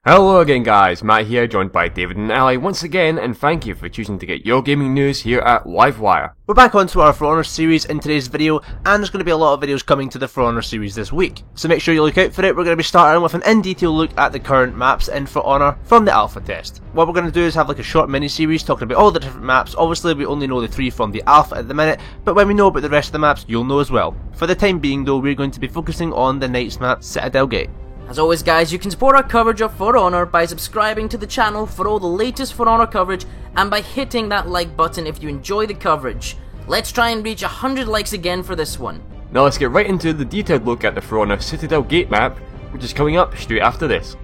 Hello again guys, Matt here, joined by David and Ali once again, and thank you for choosing to get your gaming news here at Livewire. We're back onto our For Honor series in today's video, and there's going to be a lot of videos coming to the For Honor series this week. So make sure you look out for it. We're going to be starting with an in-detail look at the current maps in For Honor from the alpha test. What we're going to do is have like a short mini-series talking about all the different maps. Obviously we only know the 3 from the alpha at the minute, but when we know about the rest of the maps, you'll know as well. For the time being though, we're going to be focusing on the Knights map, Citadel Gate. As always guys, you can support our coverage of For Honor by subscribing to the channel for all the latest For Honor coverage and by hitting that like button if you enjoy the coverage. Let's try and reach 100 likes again for this one. Now let's get right into the detailed look at the For Honor Citadel Gate map, which is coming up straight after this.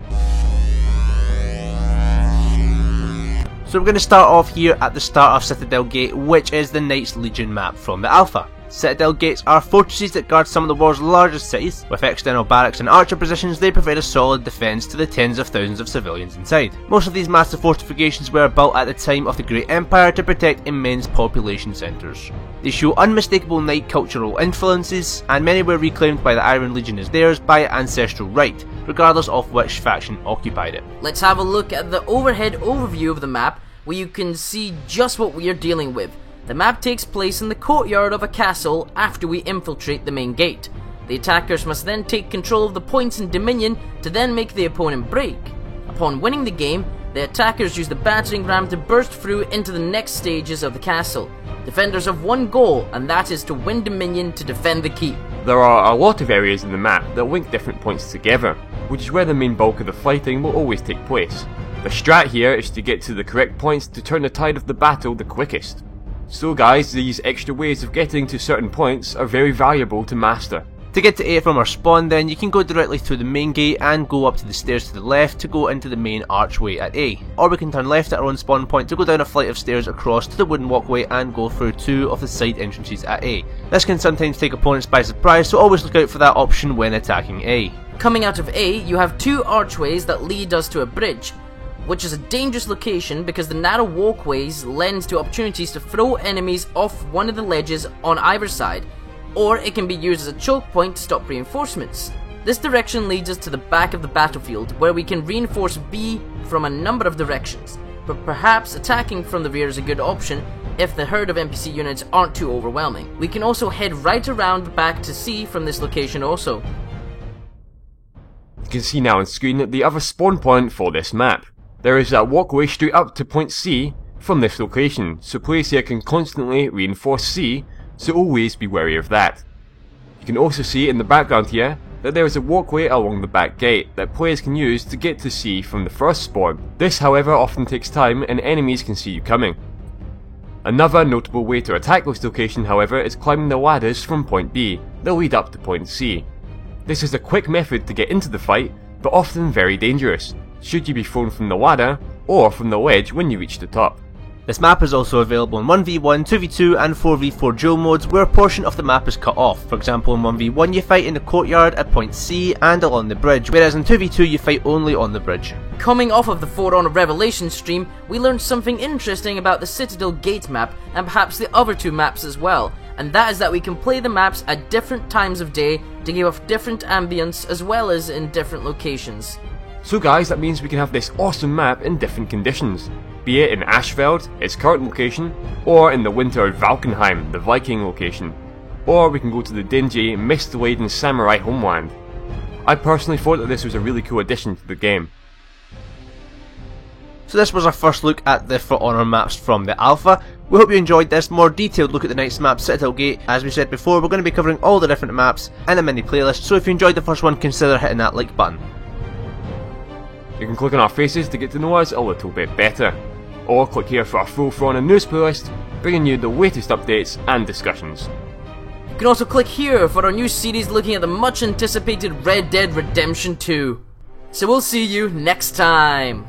So we're going to start off here at the start of Citadel Gate, which is the Knights Legion map from the alpha. Citadel gates are fortresses that guard some of the world's largest cities. With external barracks and archer positions, they provide a solid defence to the tens of thousands of civilians inside. Most of these massive fortifications were built at the time of the Great Empire to protect immense population centres. They show unmistakable Knight cultural influences, and many were reclaimed by the Iron Legion as theirs by ancestral right, regardless of which faction occupied it. Let's have a look at the overhead overview of the map, where you can see just what we are dealing with. The map takes place in the courtyard of a castle after we infiltrate the main gate. The attackers must then take control of the points in Dominion to then make the opponent break. Upon winning the game, the attackers use the battering ram to burst through into the next stages of the castle. Defenders have one goal, and that is to win Dominion to defend the keep. There are a lot of areas in the map that link different points together, which is where the main bulk of the fighting will always take place. The strat here is to get to the correct points to turn the tide of the battle the quickest. So guys, these extra ways of getting to certain points are very valuable to master. To get to A from our spawn then, you can go directly through the main gate and go up to the stairs to the left to go into the main archway at A. Or we can turn left at our own spawn point to go down a flight of stairs across to the wooden walkway and go through 2 of the side entrances at A. This can sometimes take opponents by surprise, so always look out for that option when attacking A. Coming out of A, you have 2 archways that lead us to a bridge, which is a dangerous location because the narrow walkways lend to opportunities to throw enemies off one of the ledges on either side, or it can be used as a choke point to stop reinforcements. This direction leads us to the back of the battlefield, where we can reinforce B from a number of directions, but perhaps attacking from the rear is a good option if the herd of NPC units aren't too overwhelming. We can also head right around back to C from this location also. You can see now on screen the other spawn point for this map. There is a walkway straight up to point C from this location, so players here can constantly reinforce C, so always be wary of that. You can also see in the background here that there is a walkway along the back gate that players can use to get to C from the first spawn. This however often takes time and enemies can see you coming. Another notable way to attack this location however is climbing the ladders from point B that lead up to point C. This is a quick method to get into the fight, but often very dangerous, should you be thrown from the ladder or from the ledge when you reach the top. This map is also available in 1v1, 2v2 and 4v4 duel modes where a portion of the map is cut off. For example, in 1v1 you fight in the courtyard at point C and along the bridge, whereas in 2v2 you fight only on the bridge. Coming off of the For Honor Revelation stream, we learned something interesting about the Citadel Gate map and perhaps the other 2 maps as well, and that is that we can play the maps at different times of day to give off different ambience as well as in different locations. So guys, that means we can have this awesome map in different conditions, be it in Ashfeld, its current location, or in the winter Valkenheim, the Viking location, or we can go to the dingy, mist-laden samurai homeland. I personally thought that this was a really cool addition to the game. So this was our first look at the For Honor maps from the alpha. We hope you enjoyed this more detailed look at the Knights map Citadel Gate. As we said before, we're going to be covering all the different maps in a mini playlist, so if you enjoyed the first one, consider hitting that like button. You can click on our faces to get to know us a little bit better, or click here for our full For Honor news playlist, bringing you the latest updates and discussions. You can also click here for our new series looking at the much anticipated Red Dead Redemption 2. So we'll see you next time.